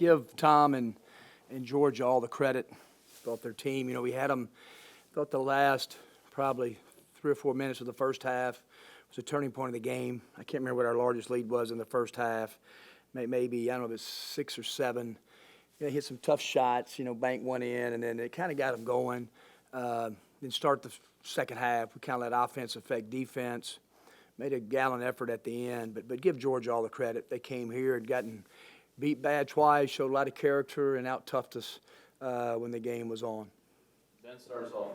give Tom and Georgia all the credit. Thought their team, we had them, thought the last probably 3 or 4 minutes of the first half was a turning point of the game. I can't remember what our largest lead was in the first half. Maybe, I don't know if it's 6 or 7. Hit some tough shots, bank one in, and then it kind of got them going. Then start the second half. We kind of let offense affect defense. Made a gallant effort at the end, but give Georgia all the credit. They came here and gotten beat bad twice, showed a lot of character, and out-toughed us when the game was on. Ben starts off.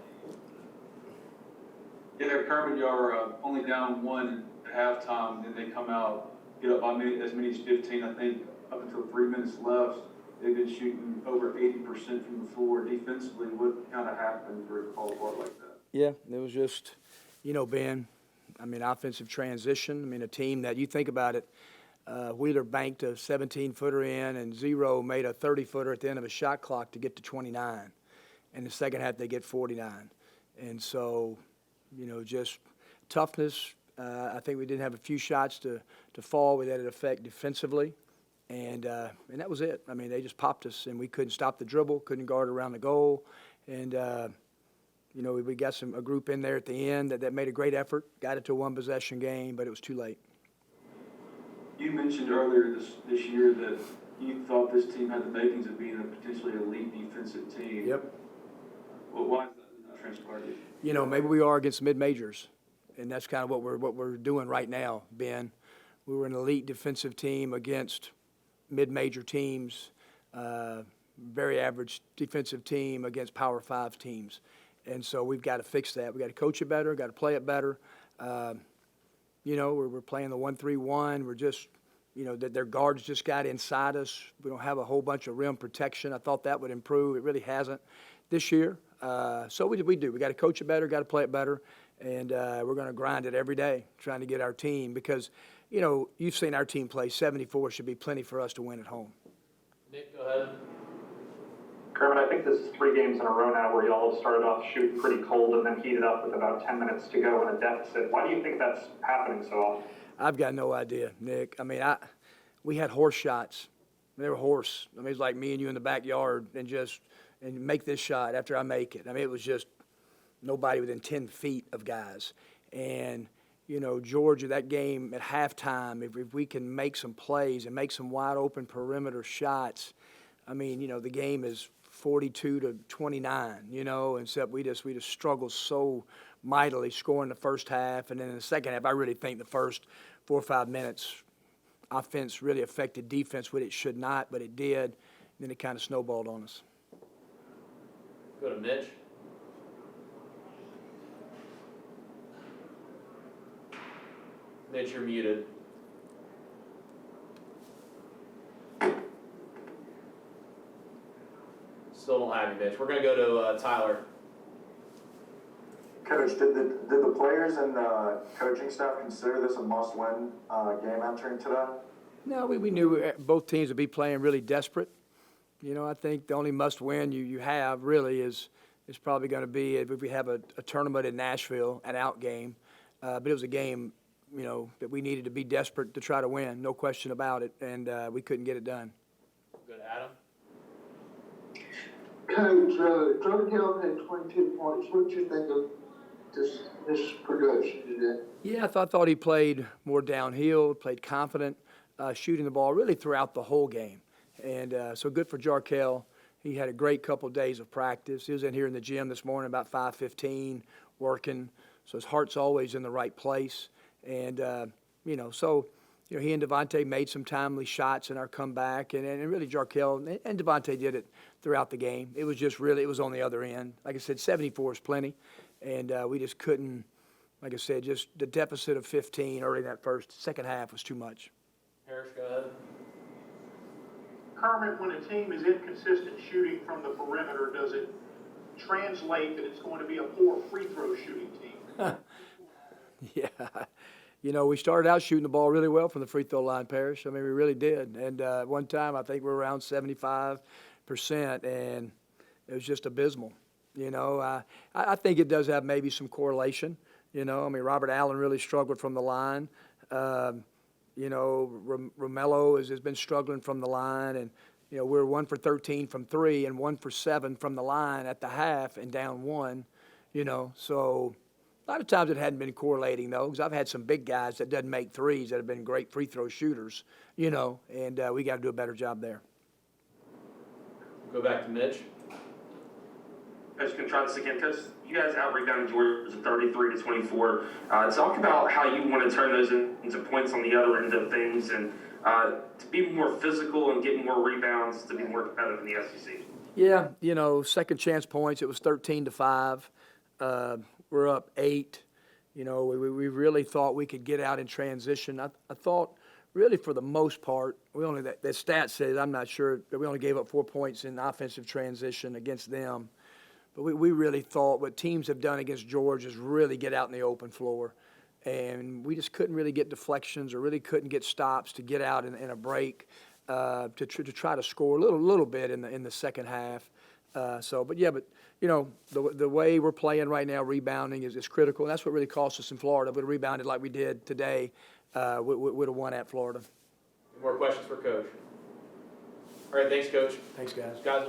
Yeah, Kermit, y'all are only down 1 at halftime, and they come out, get up by as many as 15, I think, up until 3 minutes left. They've been shooting over 80% from the floor defensively. What kind of happened for it to fall apart like that? Yeah, it was just, Ben, offensive transition. A team that, you think about it, Wheeler banked a 17-footer in, and Zero made a 30-footer at the end of a shot clock to get to 29. In the second half, they get 49. And so, just toughness. I think we didn't have a few shots to fall. We let it affect defensively. And that was it. They just popped us, and we couldn't stop the dribble, couldn't guard around the goal. And, we got a group in there at the end that made a great effort, got it to a one-possession game, but it was too late. You mentioned earlier this year that you thought this team had the makings of being a potentially elite defensive team. Yep. Well, why is that not transpired? Maybe we are against mid-majors, and that's kind of what we're doing right now, Ben. We were an elite defensive team against mid-major teams, very average defensive team against Power 5 teams. And so we've got to fix that. We've got to coach it better, got to play it better. We're playing the 1-3-1. We're just, that their guards just got inside us. We don't have a whole bunch of rim protection. I thought that would improve. It really hasn't this year. So we do. We got to coach it better, got to play it better, and we're going to grind it every day, trying to get our team because, you've seen our team play. 74 should be plenty for us to win at home. Nick, go ahead. Kermit, I think this is 3 games in a row now where y'all have started off shooting pretty cold and then heated up with about 10 minutes to go in a deficit. Why do you think that's happening so often? I've got no idea, Nick. We had horse shots. They were horse. It was like me and you in the backyard and make this shot after I make it. It was just nobody within 10 feet of guys. And, Georgia, that game at halftime, if we can make some plays and make some wide open perimeter shots, the game is 42-29, except we just struggled so mightily scoring the first half. And then in the second half, I really think the first 4 or 5 minutes, offense really affected defense, which it should not, but it did. And then it kind of snowballed on us. Go to Mitch. Mitch, you're muted. Still don't have you, Mitch. We're going to go to Tyler. Coach, did the players and coaching staff consider this a must-win game entering today? No, we knew both teams would be playing really desperate. I think the only must-win you have really is probably going to be if we have a tournament in Nashville, an out game. But it was a game, that we needed to be desperate to try to win, no question about it, and we couldn't get it done. Go to Adam. Coach, Jarkel had 22 points. What did you think of this production today? Yeah, I thought he played more downhill, played confident, shooting the ball really throughout the whole game. And so good for Jarkel. He had a great couple days of practice. He was in here in the gym this morning about 5:15 working. So his heart's always in the right place. And, he and Devontae made some timely shots in our comeback. And really Jarkel and Devontae did it throughout the game. It was just really, it was on the other end. Like I said, 74 is plenty. And we just couldn't, like I said, just the deficit of 15 early in that second half was too much. Harris, go ahead. Kermit, when a team is inconsistent shooting from the perimeter, does it translate that it's going to be a poor free throw shooting team? Yeah. We started out shooting the ball really well from the free throw line, Parrish. We really did. And one time I think we were around 75%, and it was just abysmal. I think it does have maybe some correlation. Robert Allen really struggled from the line. Romello has been struggling from the line, and You know, we were 1 for 13 from 3 and 1 for 7 from the line at the half and down 1, you know. So a lot of times it hadn't been correlating, though, because I've had some big guys that doesn't make threes that have been great free throw shooters, you know, and we got to do a better job there. Go back to Mitch. I was going to try this again, because you guys out-rebounded Georgia 33-24. Talk about how you want to turn those into points on the other end of things, and to be more physical and get more rebounds to be more competitive in the SEC. Yeah, you know, second chance points, it was 13-5. We're up 8. You know, we really thought we could get out in transition. I thought, really, for the most part, we only that stat says, I'm not sure, that we only gave up 4 points in offensive transition against them. But we really thought what teams have done against Georgia is really get out in the open floor. And we just couldn't really get deflections or really couldn't get stops to get out in a break to try to score a little bit in the second half. But you know, the way we're playing right now, rebounding is critical. And that's what really cost us in Florida. If we rebounded like we did today, we'd have won at Florida. Any more questions for Coach? All right, thanks, Coach. Thanks, guys. Guys will